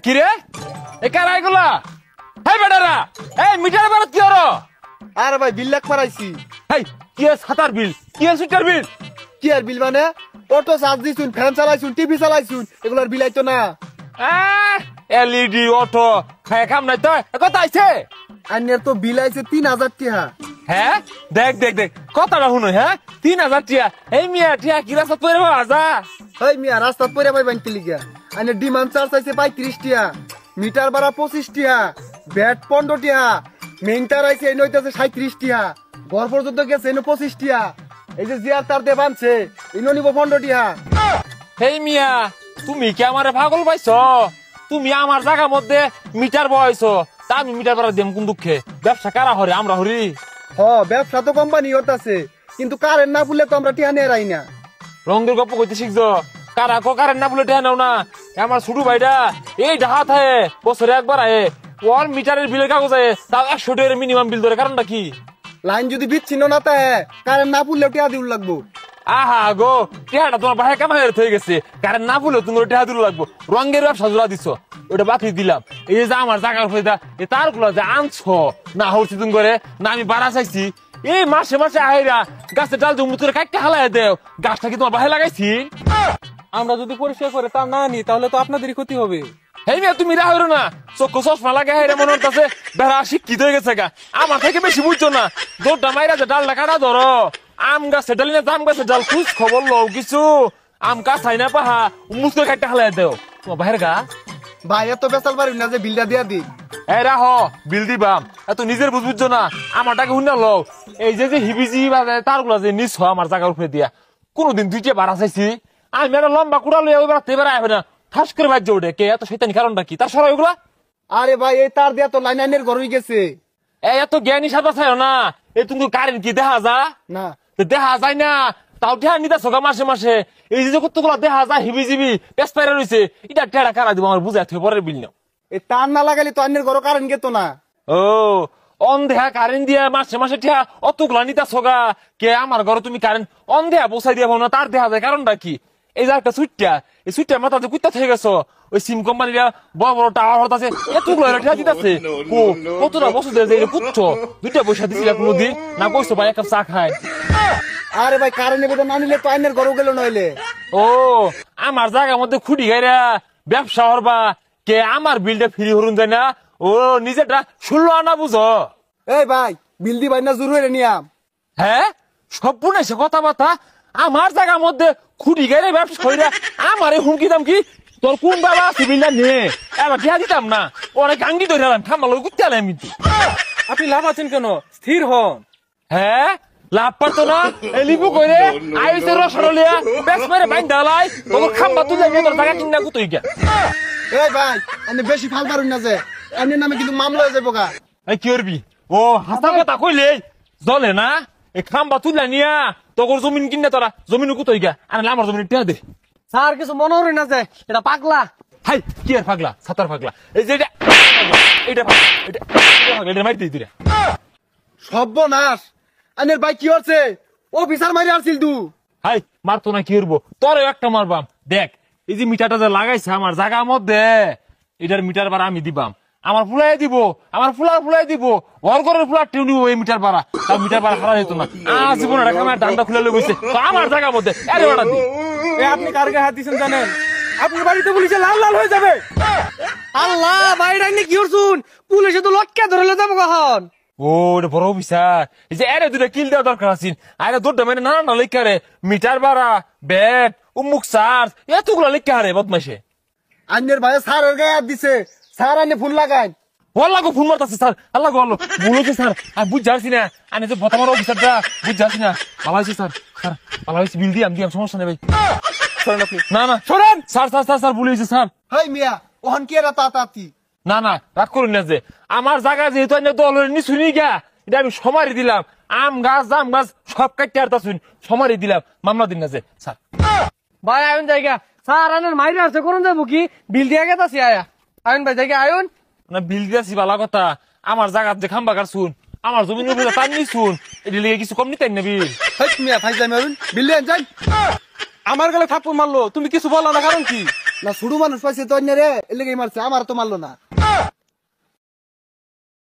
কি রে এ কারা এগুলা? হেই বেটারা, এই মিটার বারত কি হলো? আরে ভাই বিল লাখ মারাইছি। হেই কি এর ছাতার বিল, কি এর সুইটার বিল? কি আর বিল মানে অটো চার্জ দিছুন, ফ্যান চালাইছুন, টিভি চালাইছুন, এগুলার বিল আইতো না। এলইডি অটো খায় কাম নাই তো কত আইছে? আইনের তো বিল আইছে 3000 টাকা। হ্যাঁ দেখ দেখ দেখ কথাটা শুনো। হ্যাঁ 3000 টিয়া। এই মিয়া টিয়া কি রাস্তা পরে বাজা? এই মিয়া রাস্তা পরে পাইবেন কি লিগা? আইনের ডিমান্ড চার্জ আইছে 35 টাকা, মিটার ভাড়া 25 টাকা, ব্যাট 15 টাকা, মেইনটার আইছে এই নইতাছে 37 টাকা, ঘর পর্যন্ত গেছে এনে 25 টাকা, এই যে জিয়ার তার দে বানছে ইনো নিব 15 টাকা। হেই মিয়া তুমি কি আমারে পাগল পাইছ? তুমি আমার জায়গার মধ্যে মিটার বয়ছো, তা আমি মিটার ভাড়া দিম কোন দুঃখে? ব্যবসা কারা হরে? আমরা হরি। হ ব্যবসা তো কোম্পানি হতাছে, কিন্তু কারেন্ট না বললে তো আমরা টিয়া নিয়ে রাই না। রঙের গপ্প কইতে শিখছো? কারা কো কারেন্ট না বলে টেহা নাও না? আমার ছোট ভাইটা এই ঢাকা থাকে, বছরে একবার আয়ে, ওর মিটারের বিলের কাগজ আয়ে, তাও 100 টাকার মিনিমাম বিল ধরে। কারণটা কি? লাইন যদি বিচ্ছিন্ন না থাকে কারেন্ট না পড়লেও টিয়া দিউল লাগবো। আহা গো, টেহাটা তোমার বাহে কামাই হয়ে গেছে, কারেন্ট না বললেও তুমি টেহা দিল লাগবো। রঙের ব্যবসা জোড়া দিচ্ছ, ওটা বাকি দিলাম। এই যে আমার জায়গার উপরে এই তার গুলা যে আনছো না হচ্ছে তুমি করে না, আমি বাড়া চাইছি এই মাসে মাসে আহেরা গাছের ডাল জমি তোর কাটতে হালাই দেও। গাছটা কি তোমার বাহে লাগাইছি? আমরা যদি পরিষ্কার করে তা না নি তাহলে তো আপনাদেরই ক্ষতি হবে। হেই মিয়া তুমি রাহরো না, চক্ষু চশমা লাগে হেরে মনে হচ্ছে বেড়া শিক্ষিত হয়ে গেছে গা। আমার থেকে বেশি বুঝছো না, দৌড়টা মাইরা যে ডালটা কাটা ধরো। আম গাছের ডাল না জাম গাছের ডাল খুঁজ খবর লও কিছু। আম গাছ হাই না পাহা মুসকে কাটতে হালাই দেও তোমার বাহের গা। ভাই এত বেসাল পারি না যে বিলটা দিয়া দি। এই রাহ বিল দিবাম, এত নিজের বুঝছো না, আমার টাকা শুনে লও। এই যে হিবিজি তার গুলা যে নিছ আমার জায়গার উপরে দিয়া, কোনদিন দুইটা বাড়া চাইছি আমি? একটা লম্বা কুড়া লইয়া ওই বেড়াতে বেড়া হবে না, ঠাস করে বাজ্য ওঠে। কে এত শৈতানি কারণটা কি? তার সরাই ওগুলা। আরে ভাই এই তার দিয়া তো লাইন আইনের ঘর হয়ে গেছে। এই এত জ্ঞানী সাদা চাই না, এই তুমি কারেন্ট কি দেখা যা না? দেখা যায় না, তাও ঠেয়া নিতে সকা মাসে মাসে। এই যে কতগুলা দেখা যায় হিবি জিবি পেস পাইরা রয়েছে, এটা টেড়া কারা দিব আমার বুঝাই থই পরের বিল নাও। এই তার না লাগাইলে তো আইনের ঘর কারেন্ট গেতো না। ও অন্ধেহা কারেন্ট দিয়া মাসে মাসে ঠেয়া অতগুলা নিতা সগা। কে আমার ঘরে তুমি কারেন্ট অন্ধেহা বসাই দিয়া না, তার দেখা যায় কারণটা কি? এই যে একটা সুইটটা, এই সুইটটা মাথা যে কুত্তা থেকে গেছো, ওই সিম কোম্পানিরা বড় বড় টাওয়ার হতাছে, এতগুলো ঠেয়া দিতেছে। কতটা বছর ধরে যে পুচ্ছ দুইটা পয়সা দিছিল কোনদিন না? কইছো ভাই এক কাপ চা খায়। আরে ভাই কারেন্ট বেটা না নিলে তো আইনের ঘরও গেল নইলে। ও আমার জায়গার মধ্যে খুঁটি গাইরা ব্যবসা হরবা, কে আমার বিলটা ফ্রি হরুন যায় না? ও নিজেটা 16 আনা বুঝো। এই ভাই বিল দি ভাই না জোর হয়ে নিয়াম। হ্যাঁ সব পুনাইছে কথাবার্তা। আমার জায়গার মধ্যে খুঁটি গাইরে ব্যবসা কইরা আমারে হুমকি দাম কি? তোর কোন বাবা আছে বিলটা নে, এবার ঠেয়া দিতাম না, অনেক আঙ্গি ধরে ঠাম্মা লোক গুতে আলাম। আপনি লাভ আছেন কেন? স্থির হন। হ্যাঁ লাভ পারতো না, এই লিবু কইরে আইছে রসরলিয়া বেশ মেরে বাইন দালাই তোর খাম্বা তুলে নিয়ে তোর জায়গা কিনা কুতুই গা। এই ভাই আমি বেশি ফাল পারুন না যে, আইনের নামে কিন্তু মামলা হয়ে যাবো গা। এই কি করবি? ও হাসা কথা কইলে জলে না, এই খাম্বা তুলে নিয়া তোর জমিন কিনে তোরা জমিন কুতুই গা। আরে আমার জমিন টিয়া দে। স্যার কিছু মনে হরি না যে এটা পাগলা। হাই কি আর পাগলা? সাতার পাগলা। এই যে এটা পাগলা, এটা পাগলা, এটা মাইর দিই তুই। সর্বনাশ, আইনের ভাই কি হচ্ছে? অফিসার মারি আসছিল তু। হাই মারতো না কি করবো, তোরও একটা মারবাম। দেখ এই যে মিটারটা যে লাগাইছে আমার জায়গার মধ্যে, এটার মিটার ভাড়া আমি দিবাম। আমার ফুলাই দিব, আমার ফুলাই দিব, ঘর ঘরের ফুলার টিউ নিব এই মিটার ভাড়া। তার মিটার ভাড়া হারা যেত না। জীবন আমার ডান্ডা খুলে লই বসে আমার জায়গার মধ্যে আরে ভাড়া দি। আপনি কার গায়ে হাত দিচ্ছেন জানেন? আপনার বাড়িতে পুলিশে লাল লাল হয়ে যাবে। আল্লাহ বাইরে কি করছুন? পুলিশে তো লটকে ধরলে যাবো কখন? ও এটা বড় অফিসার, এই যে আরে দুটা কিল দেওয়া দরকার আছে। আরে দুটা মানে না না লেখা রে, মিটার ভাড়া, ব্যাট, উমুক চার্জ, এতগুলো লেখা রে বদমাইশে। আইনের ভাই স্যারের গায়ে হাত দিছে, স্যার আইনে ফুল লাগাই। আল্লাহ গো ফোন মারতাছে স্যার, আল্লাহ গো আল্লাহ বলেছে স্যার, আমি বুঝ যাচ্ছি না। আমি যে বতামার অফিসারটা বুঝ যাচ্ছি না। ভালো হয়েছে স্যার, স্যার ভালো হয়েছে, বিল দিয়াম সমস্যা নেই ভাই। না না সরেন স্যার, স্যার স্যার স্যার বলেছে স্যার। হাই মিয়া ওহান কি এরা তাতাতি? না না রাগ করুন না, যে আমার জায়গা যেহেতু দল নিছুনি গা, এটা আমি সমারি দিলাম। আম গাছ জাম গাছ সব কাটতে আর শুন সমারি দিলাম, মামলা দিন না যে স্যার। ভাই আয়ন জায়গা স্যার আনের মাইরে আছে কোন যাবো কি বিল দিয়া গেতাছি আয়া। আয়ন ভাই জায়গা আয়ন না বিল দিয়েছি ভালো কথা, আমার জায়গা যে খাম্বা কার শুন, আমার জমির উপরে তার নি শুন, এটা লিগে কিছু কম নিতেন না বিল। হাই মিয়া ভাই যাই মারুন বিল দেন যাই। আমার গেলে থাপ্পড় মারলো, তুমি কিছু বলো না কারণ কি? না ছোট মানুষ পাইছে তো অন্য রে এর লেগে মারছে আমার তো মারলো না